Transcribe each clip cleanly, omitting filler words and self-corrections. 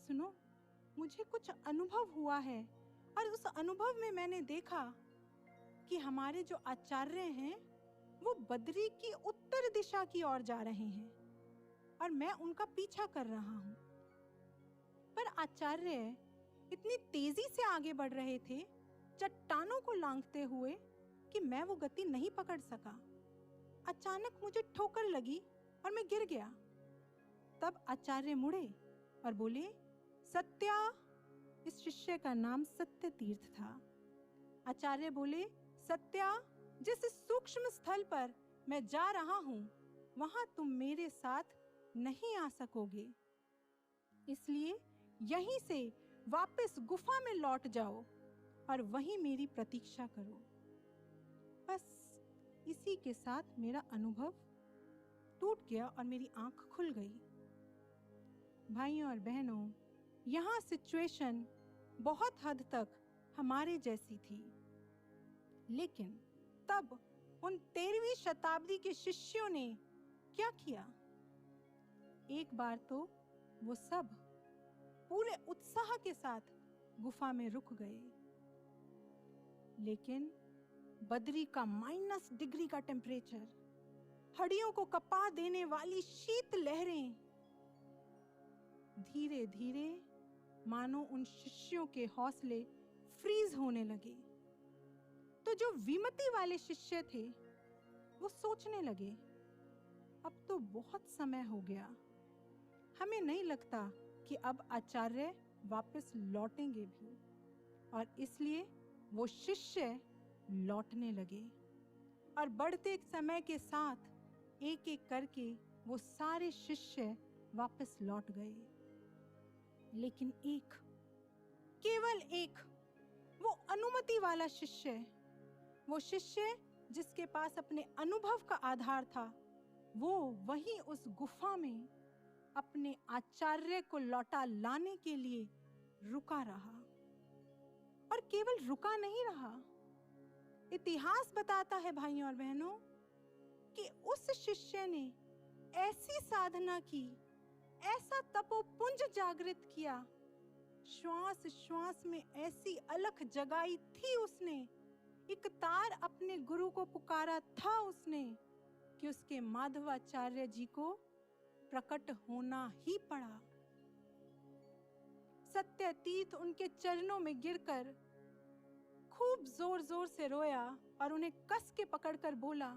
सुनो, मुझे कुछ अनुभव हुआ है और उस अनुभव में मैंने देखा कि हमारे जो आचार्य हैं वो बद्री की उत्तर दिशा की ओर जा रहे हैं और मैं उनका पीछा कर रहा हूं। पर आचार्य इतनी तेजी से आगे बढ़ रहे थे चट्टानों को लांघते हुए कि मैं वो गति नहीं पकड़ सका। अचानक मुझे ठोकर लगी और मैं गिर गया। तब आचार्य मुड़े और बोले, सत्या। इस शिष्य का नाम सत्य तीर्थ था। आचार्य बोले, सत्या, जिस सूक्ष्म स्थल पर मैं जा रहा हूं वहां तुम मेरे साथ नहीं आ सकोगे, इसलिए यहीं से वापस गुफा में लौट जाओ और वहीं मेरी प्रतीक्षा करो। बस इसी के साथ मेरा अनुभव टूट गया और मेरी आंख खुल गई। भाइयों और बहनों, यहाँ सिचुएशन बहुत हद तक हमारे जैसी थी, लेकिन तब उन 13वीं शताब्दी के शिष्यों ने क्या किया? एक बार तो वो सब पूरे उत्साह के साथ गुफा में रुक गए, लेकिन बद्री का -डिग्री का टेम्परेचर, हड्डियों को कपा देने वाली शीत लहरें धीरे धीरे मानो उन शिष्यों के हौसले फ्रीज होने लगे। तो जो विमति वाले शिष्य थे वो सोचने लगे, अब तो बहुत समय हो गया, हमें नहीं लगता कि अब आचार्य वापस लौटेंगे भी, और इसलिए वो शिष्य लौटने लगे और बढ़ते समय के साथ एक एक करके वो सारे शिष्य वापस लौट गए। लेकिन एक, केवल एक, वो अनुमति वाला शिष्य, वो शिष्य जिसके पास अपने अनुभव का आधार था, वो वहीं उस गुफा में अपने आचार्य को लौटा लाने के लिए रुका रहा। और केवल रुका नहीं रहा, इतिहास बताता है भाइयों और बहनों कि उस शिष्य ने ऐसी साधना की, ऐसा तपोपुंज जागृत किया, श्वास श्वास में ऐसी अलख जगाई थी उसने, एक तार अपने गुरु को पुकारा था उसने, कि उसके माधवाचार्य जी को प्रकट होना ही पड़ा। सत्य तीर्थ उनके चरणों में गिरकर खूब जोर जोर से रोया और उन्हें कस के पकड़कर बोला,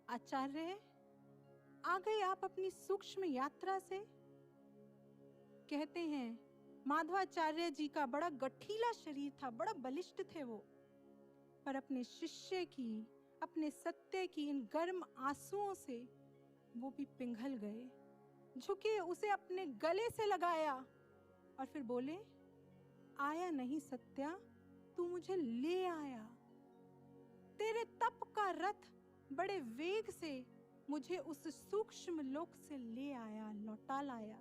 आचार्य, आ गए आप अपनी सूक्ष्म यात्रा से? कहते हैं माधवाचार्य जी का बड़ा गठीला शरीर था, बड़ा बलिष्ठ थे वो, पर अपने शिष्य की, अपने सत्य की इन गर्म आंसुओं से वो भी पिघल गए। झुके, उसे अपने गले से लगाया और फिर बोले, आया नहीं सत्या, तू मुझे ले आया। तेरे तप का रथ बड़े वेग से मुझे उस सूक्ष्म लोक से ले आया, लौटा लाया।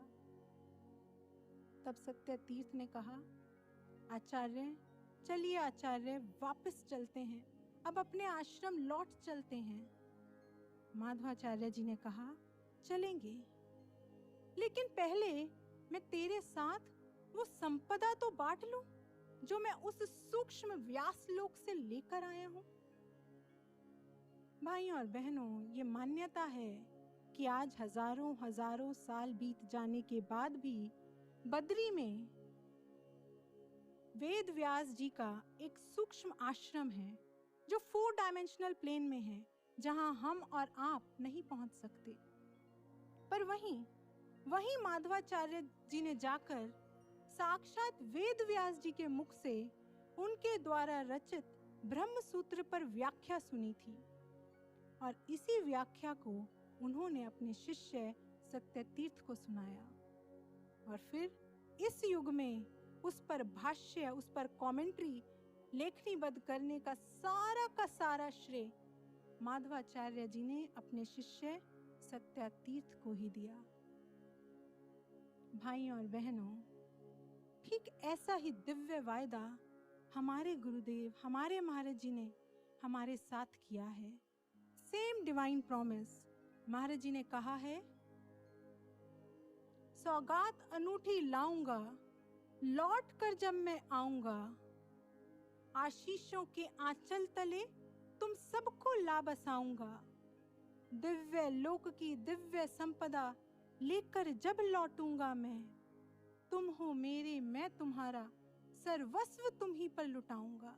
तब सत्य तीर्थ ने कहा, आचार्य, चलिए आचार्य, वापस चलते हैं, अब अपने आश्रम लौट चलते हैं। माधवाचार्य जी ने कहा, चलेंगे, लेकिन पहले मैं तेरे साथ वो संपदा तो बांट लूं जो मैं उस सूक्ष्म व्यास लोक से लेकर आया हूं। भाइयों और बहनों, ये मान्यता है कि आज हजारों हजारों साल बीत जाने के बाद भी बद्री में वेद व्यास जी का एक सूक्ष्म आश्रम है जो 4 डायमेंशनल प्लेन में है, जहां हम और आप नहीं पहुंच सकते। पर वहीं माधवाचार्य जी ने जाकर साक्षात वेद व्यास जी के मुख से उनके द्वारा रचित ब्रह्म सूत्र पर व्याख्या सुनी थी, और इसी व्याख्या को उन्होंने अपने शिष्य सत्य तीर्थ को सुनाया। और फिर इस युग में उस पर भाष्य, उस पर कमेंट्री लेखनीबद्ध करने का सारा श्रेय माधवाचार्य जी ने अपने शिष्य सत्य तीर्थ को ही दिया। भाइयों और बहनों, ठीक ऐसा ही दिव्य वायदा हमारे गुरुदेव, हमारे महाराज जी ने हमारे साथ किया है। सेम डिवाइन प्रॉमिस महाराज जी ने कहा है, सौगात अनूठी लाऊंगा, लौट कर जब मैं आऊंगा, आशीषों के आंचल तले तुम सबको ला बसाऊंगा। दिव्य लोक की दिव्य संपदा लेकर जब लौटूंगा मैं, तुम हो मेरे, मैं तुम्हारा, सर्वस्व तुम ही पर लुटाऊंगा।